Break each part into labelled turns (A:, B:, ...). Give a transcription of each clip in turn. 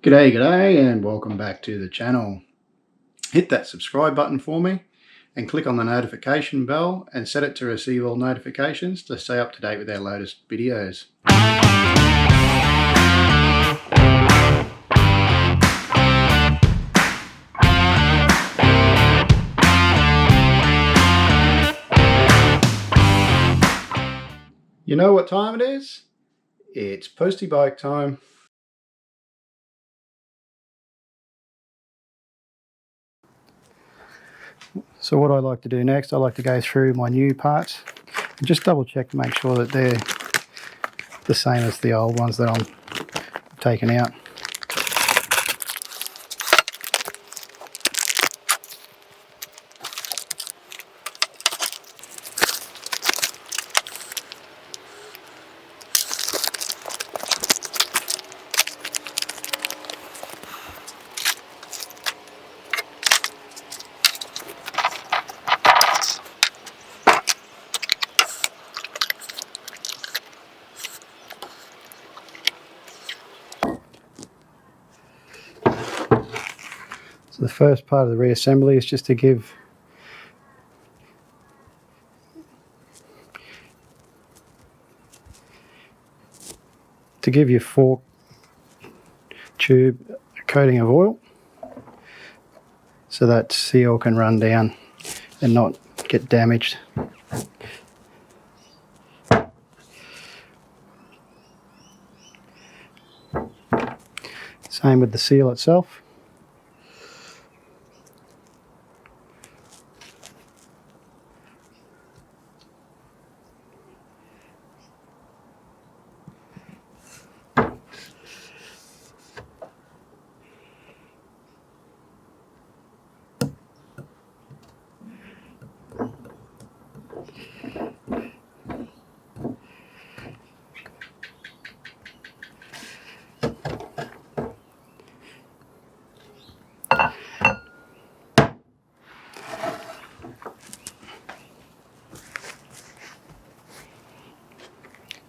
A: G'day and welcome back to the channel. Hit that subscribe button for me and click on the notification bell and set it to receive all notifications to stay up to date with our latest videos. You know what time it is? It's postie bike time. So what I like to do next, I like to go through my new parts and just double check to make sure that they're the same as the old ones that I'm taking out. So the first part of the reassembly is just to give your fork tube a coating of oil so that seal can run down and not get damaged. Same with the seal itself.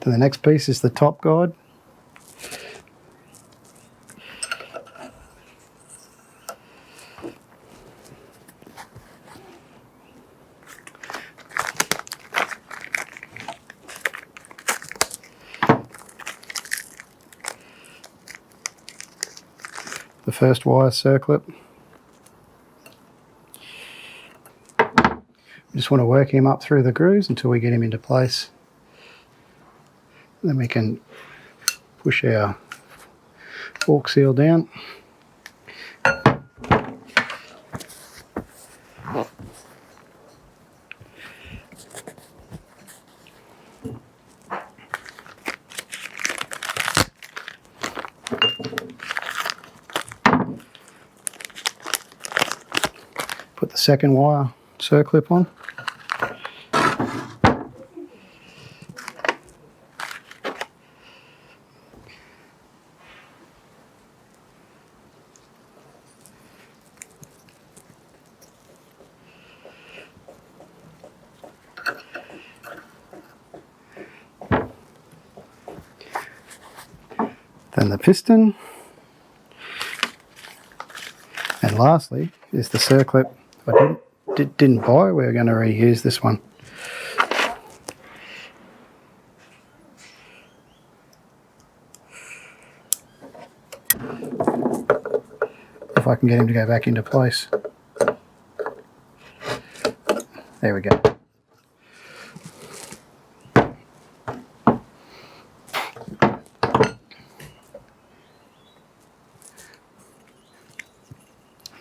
A: And the next piece is the top guide. The first wire circlip. We just want to work him up through the grooves until we get him into place. Then we can push our fork seal down. Put the second wire circlip on. Then the piston, and lastly is the circlip. I didn't buy, we're going to reuse this one. If I can get him to go back into place. There we go.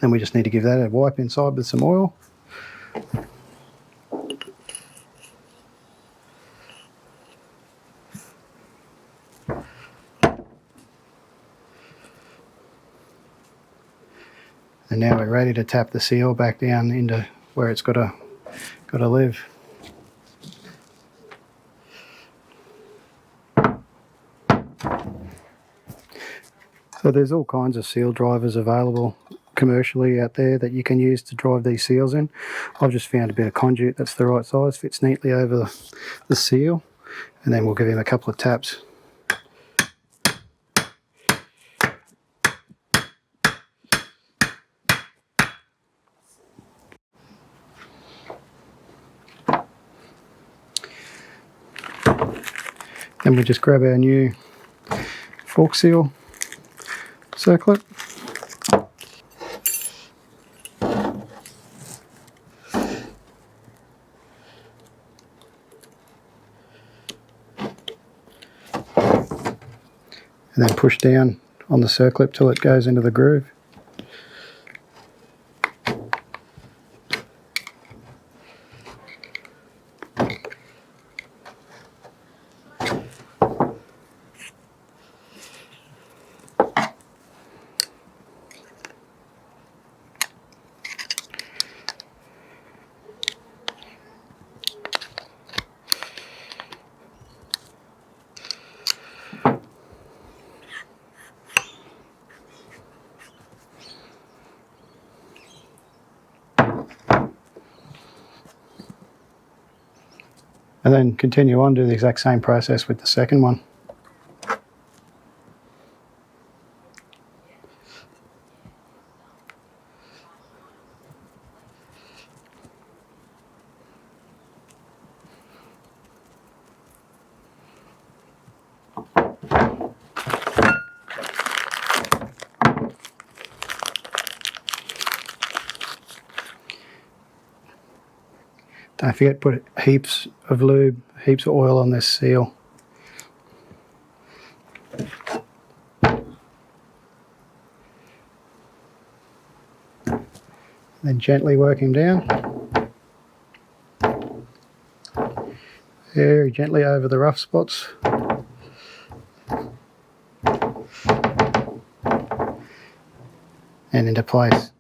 A: Then we just need to give that a wipe inside with some oil. And now we're ready to tap the seal back down into where it's got to live. So there's all kinds of seal drivers available commercially out there that you can use to drive these seals in. I've just found a bit of conduit that's the right size, fits neatly over the seal, and then we'll give him a couple of taps. Then we just grab our new fork seal circlip. And then push down on the circlip till it goes into the groove. And then continue on, do the exact same process with the second one. Don't forget to put heaps of lube, heaps of oil on this seal. Then gently work him down. Very gently over the rough spots. And into place.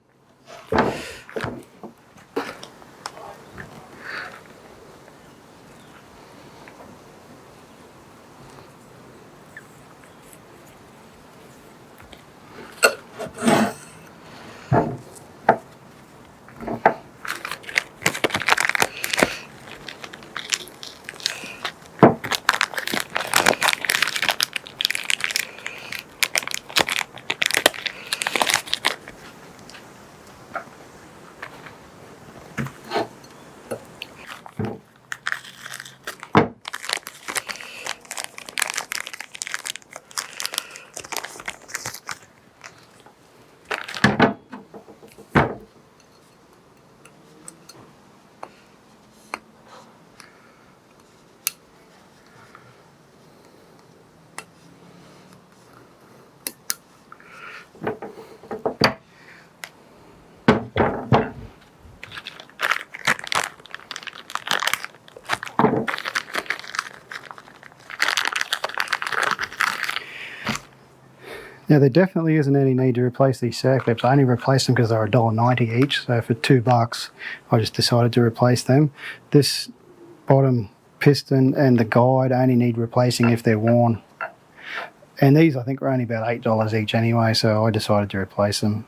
A: Now there definitely isn't any need to replace these circlips. I only replaced them because they're $1.90 each, so for $2 I just decided to replace them. This bottom piston and the guide only need replacing if they're worn. And these I think were only about $8 each anyway, so I decided to replace them.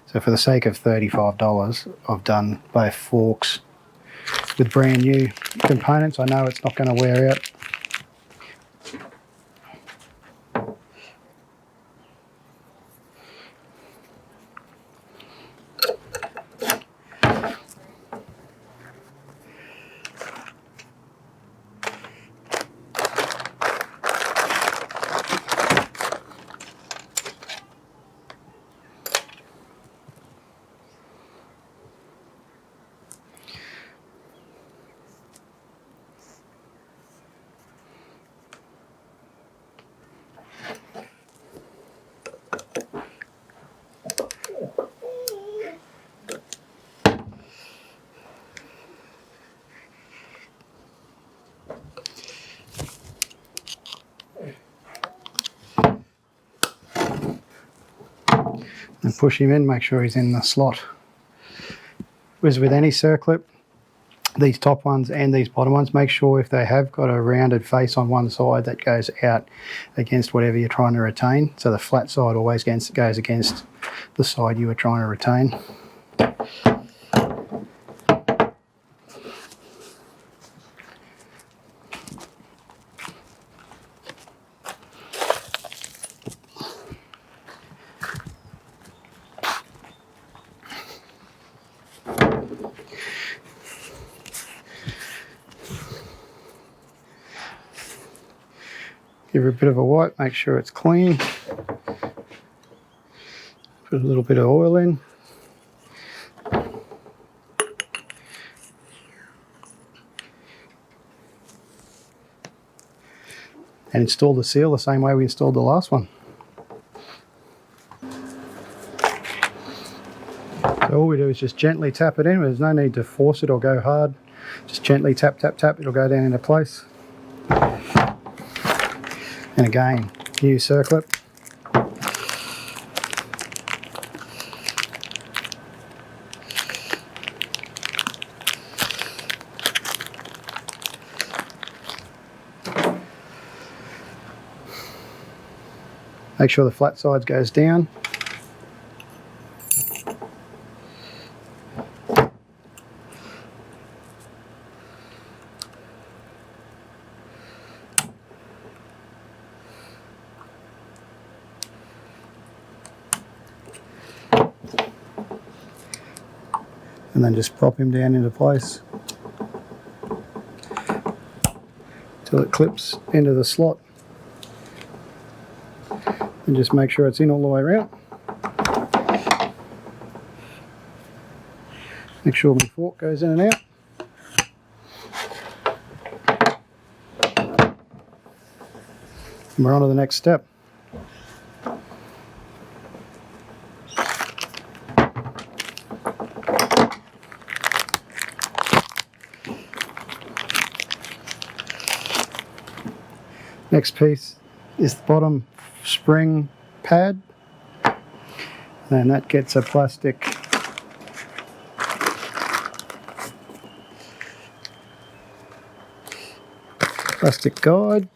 A: So for the sake of $35 I've done both forks with brand new components. I know it's not going to wear out. And push him in, make sure he's in the slot. As with any circlip, these top ones and these bottom ones, make sure if they have got a rounded face on one side that goes out against whatever you're trying to retain. So the flat side always goes against the side you were trying to retain. Give her a bit of a wipe, make sure it's clean. Put a little bit of oil in. And install the seal the same way we installed the last one. So all we do is just gently tap it in. There's no need to force it or go hard. Just gently tap, tap, tap. It'll go down into place. And again, new circlip. Make sure the flat sides goes down. And then just pop him down into place till it clips into the slot. And just make sure it's in all the way around. Make sure my fork goes in and out. And we're on to the next step. Next piece is the bottom spring pad, and that gets a plastic guide.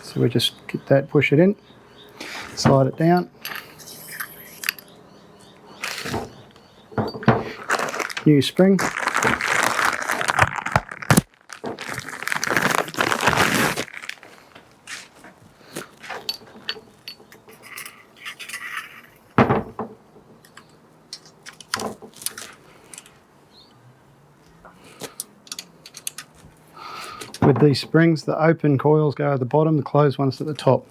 A: So we just get that, push it in, slide it down. New spring. With these springs, the open coils go at the bottom, the closed ones at the top.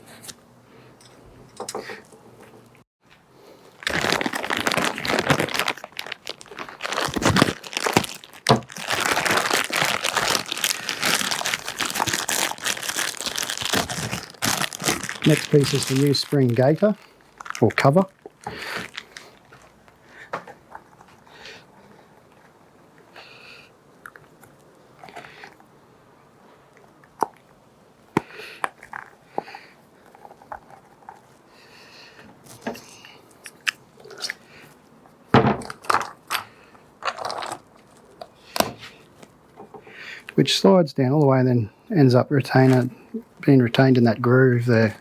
A: Next piece is the new spring gaiter, or cover. Which slides down all the way and then ends up being retained in that groove there.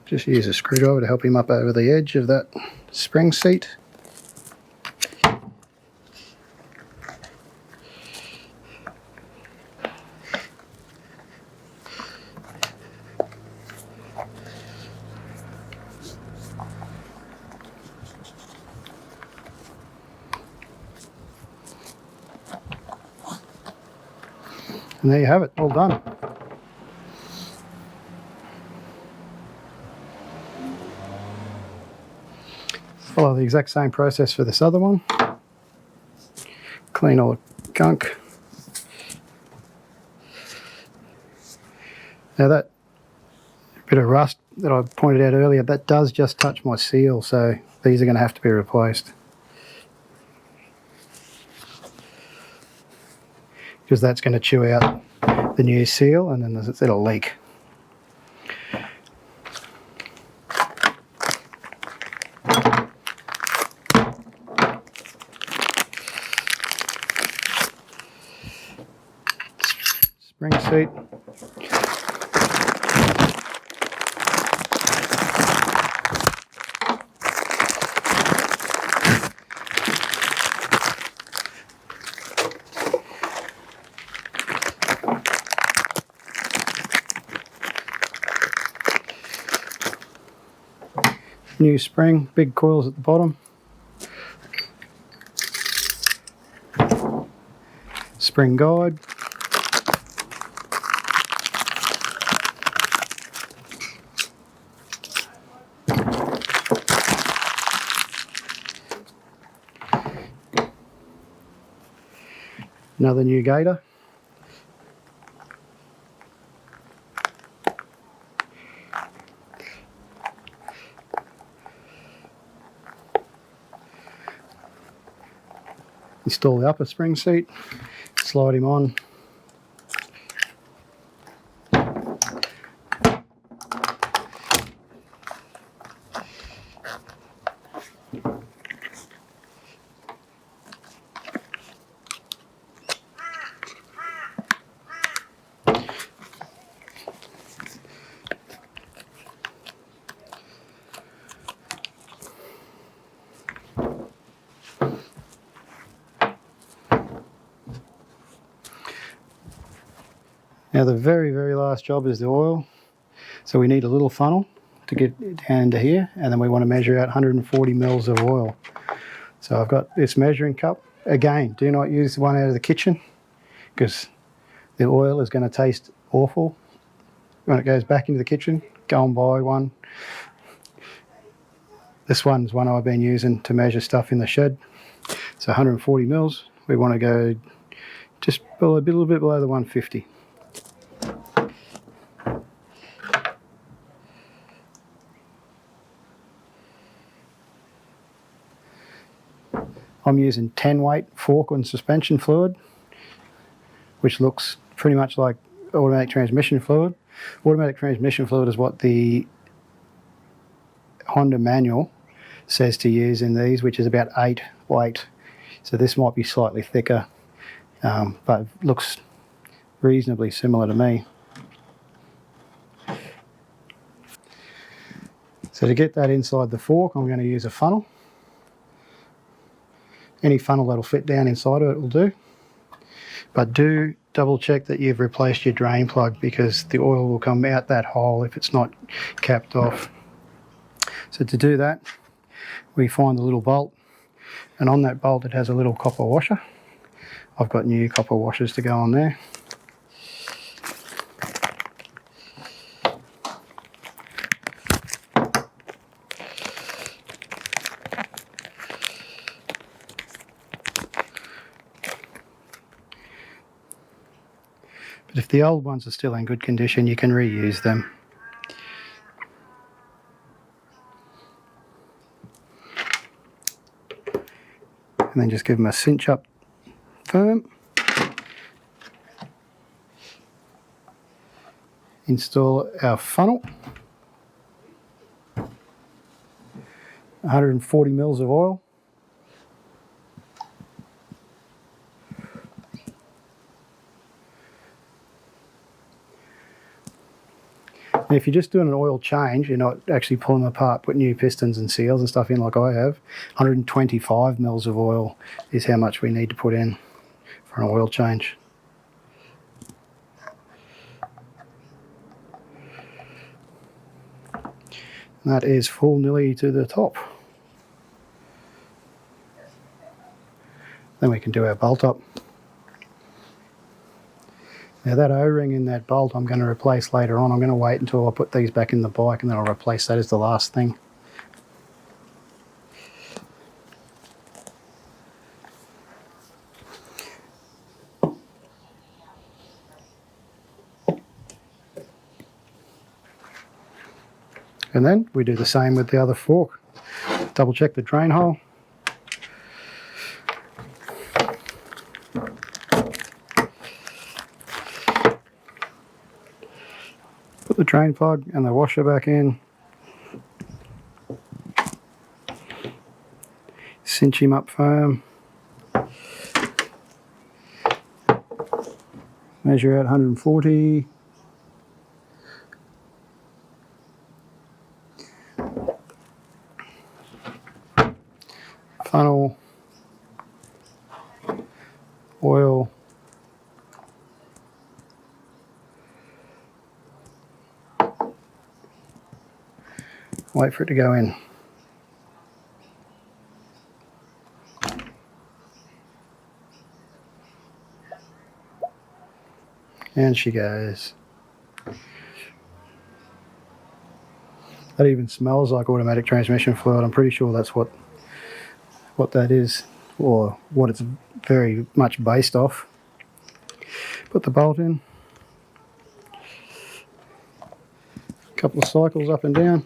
A: Just use a screwdriver to help him up over the edge of that spring seat. And there you have it, all done. Follow the exact same process for this other one. Clean all the gunk. Now that bit of rust that I pointed out earlier, that does just touch my seal, so these are going to have to be replaced. Because that's going to chew out the new seal and then it'll leak. Spring seat. New spring, big coils at the bottom. Spring guide. Another new gator. Install the upper spring seat, slide him on. Now the very, very last job is the oil. So we need a little funnel to get it down into here, and then we want to measure out 140 mils of oil. So I've got this measuring cup. Again, do not use the one out of the kitchen because the oil is going to taste awful when it goes back into the kitchen. Go and buy one. This one's one I've been using to measure stuff in the shed. So 140 mils. We want to go just a little bit below the 150. I'm using 10 weight fork and suspension fluid, which looks pretty much like automatic transmission fluid. Automatic transmission fluid is what the Honda manual says to use in these, which is about 8 weight. So this might be slightly thicker, but it looks reasonably similar to me. So to get that inside the fork, I'm going to use a funnel. Any funnel that'll fit down inside of it will do. But do double check that you've replaced your drain plug because the oil will come out that hole if it's not capped off. So to do that, we find the little bolt, and on that bolt it has a little copper washer. I've got new copper washers to go on there. But if the old ones are still in good condition, you can reuse them. And then just give them a cinch up firm. Install our funnel. 140 mils of oil. And if you're just doing an oil change, you're not actually pulling them apart, putting new pistons and seals and stuff in like I have, 125 mils of oil is how much we need to put in for an oil change. And that is full nearly to the top. Then we can do our bolt up. Now that O-ring in that bolt I'm going to replace later on. I'm going to wait until I put these back in the bike and then I'll replace that as the last thing. And then we do the same with the other fork. Double check the drain hole. Put the drain plug and the washer back in. Cinch him up firm. Measure out 140. Funnel. Oil. Wait for it to go in. And she goes. That even smells like automatic transmission fluid. I'm pretty sure that's what that is, or what it's very much based off. Put the bolt in. A couple of cycles up and down.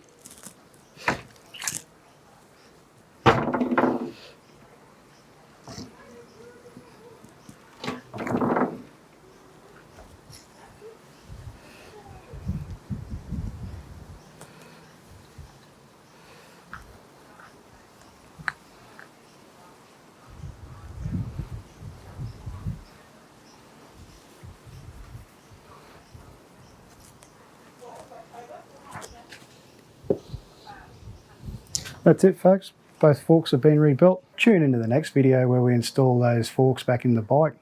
A: That's it, folks. Both forks have been rebuilt. Tune into the next video where we install those forks back in the bike.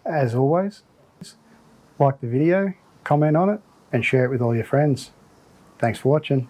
A: As always, like the video, comment on it, and share it with all your friends. Thanks for watching.